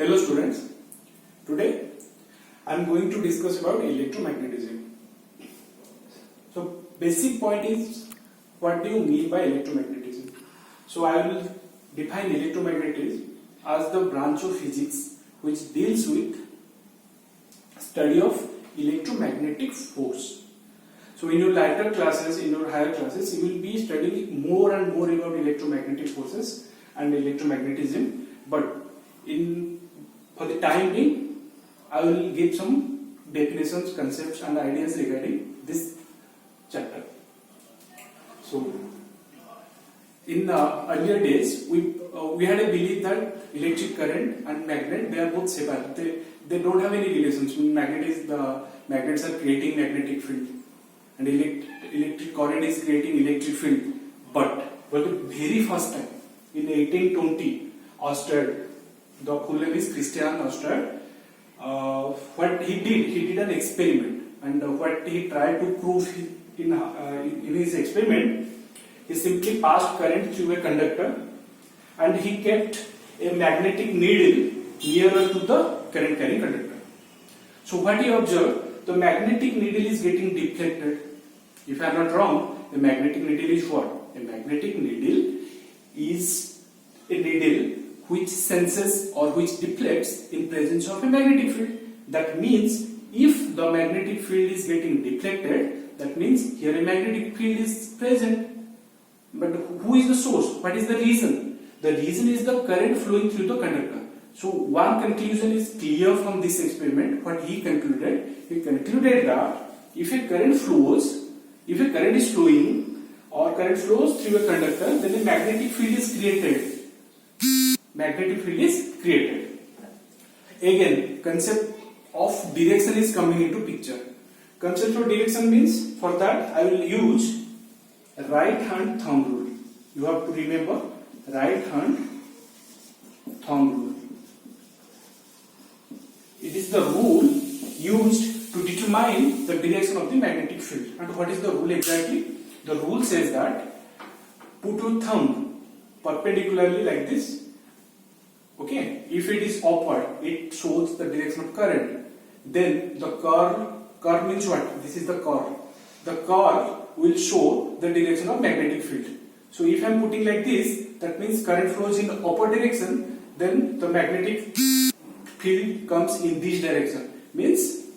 Hello students, today I am going to discuss about electromagnetism. So basic point is, what do you mean by electromagnetism? So I will define electromagnetism as the branch of physics which deals with study of electromagnetic force. So in your later classes, in your higher classes, you will be studying more and more about electromagnetic forces and electromagnetism, but for the time being, I will give some definitions, concepts and ideas regarding this chapter. So in earlier days, we had a belief that electric current and magnet, they are both separate. They don't have any relations. Magnets are creating magnetic field, and electric current is creating electric field. But for the very first time in 1820, Oersted, the full name is Christian Oersted, what he did an experiment, and what he tried to prove in his experiment, he simply passed current through a conductor and he kept a magnetic needle nearer to the current carrying conductor. So what he observed, the magnetic needle is getting deflected. If I am not wrong, the magnetic needle is what? A magnetic needle is a needle which senses or which deflects in presence of a magnetic field. That means if the magnetic field is getting deflected, that means here a magnetic field is present. But who is the source? What is the reason? The reason is the current flowing through the conductor. So one conclusion is clear from this experiment. What he concluded? He concluded that if a current is flowing or current flows through a conductor, then a magnetic field is created. Magnetic field is created. Again, concept of direction is coming into picture. Concept of direction means, for that I will use right hand thumb rule. You have to remember right hand thumb rule. It is the rule used to determine the direction of the magnetic field. And what is the rule exactly? The rule says that put your thumb perpendicularly like this. Okay, if it is upward, it shows the direction of current. Then the curve means what? This is the curve. The curve will show the direction of magnetic field. So if I am putting like this, that means current flows in the upward direction, then the magnetic field comes in this direction, means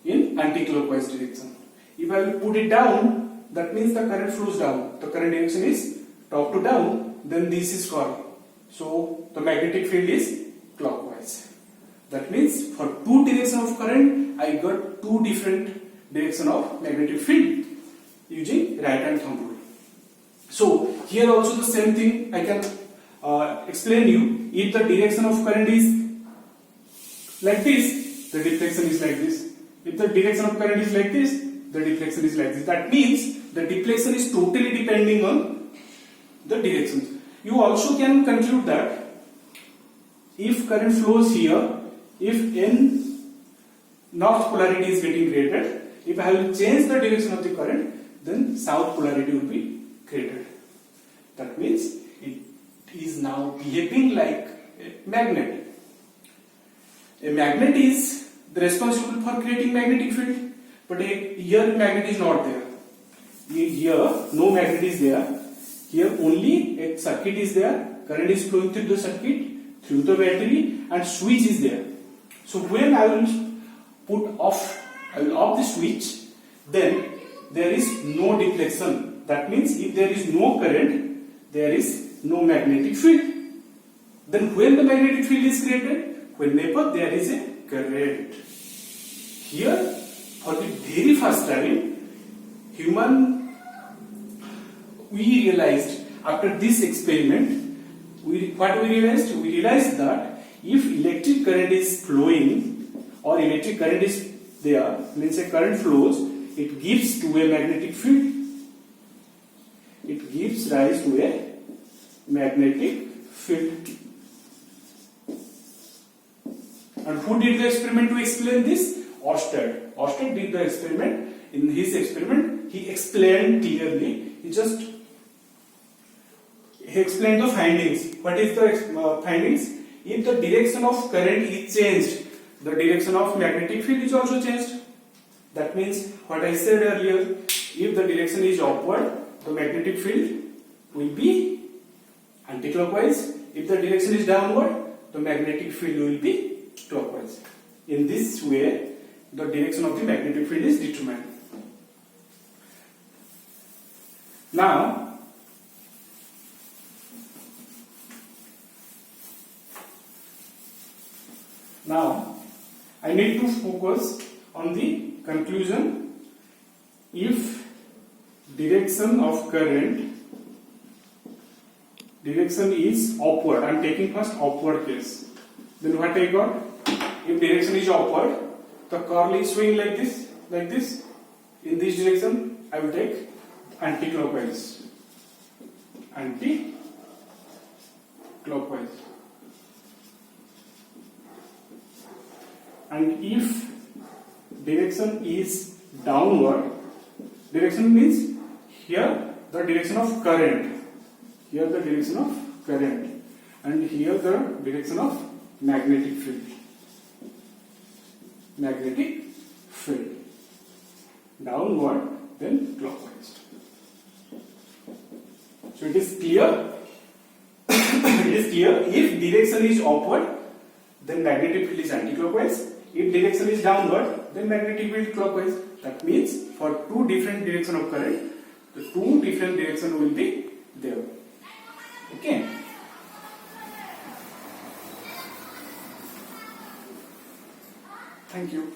in anti-clockwise direction. If I will put it down, that means the current flows down. The current direction is top to down, then this is curve. So the magnetic field is clockwise. That means for two directions of current, I got two different directions of magnetic field using right hand thumb rule. So here also the same thing I can explain you. If the direction of current is like this, the deflection is like this. If the direction of current is like this, the deflection is like this. That means the deflection is totally depending on the directions. You also can conclude that if current flows here, if n north polarity is getting created, if I will change the direction of the current, then south polarity will be created. That means it is now behaving like a magnet. A magnet is responsible for creating magnetic field, but here magnet is not there. Here no magnet is there. Here only a circuit is there, current is flowing through the circuit, through the battery, and switch is there. So when I will off the switch, then there is no deflection. That means if there is no current, there is no magnetic field. Then when the magnetic field is created, whenever there is a current. Here, for the very first time, we realized after this experiment, what we realized? We realized that if electric current is flowing or electric current is there, means a current flows, it gives to a magnetic field. It gives rise to a magnetic field. And who did the experiment to explain this? Oersted. Oersted did the experiment. In his experiment, he explained clearly. He explained the findings. What is the findings? if the direction of current is changed, the direction of magnetic field is also changed. That means what I said earlier, if the direction is upward, the magnetic field will be anti-clockwise. If the direction is downward, the magnetic field will be clockwise. In this way, the direction of the magnetic field is determined. Now, I need to focus on the conclusion. If direction of current, direction is upward, I am taking first upward case. Then what I got? If direction is upward, the curl is swing like this. In this direction, I will take anti-clockwise. Anti-clockwise. And if direction is downward, direction means here the direction of current, here the direction of current, and here the direction of magnetic field. Magnetic field. Downward, then clockwise. So it is clear. It is clear. If direction is upward, then magnetic field is anti-clockwise. If direction is downward, then magnetic field clockwise. That means for two different direction of current, the two different direction will be there. Okay. Thank you.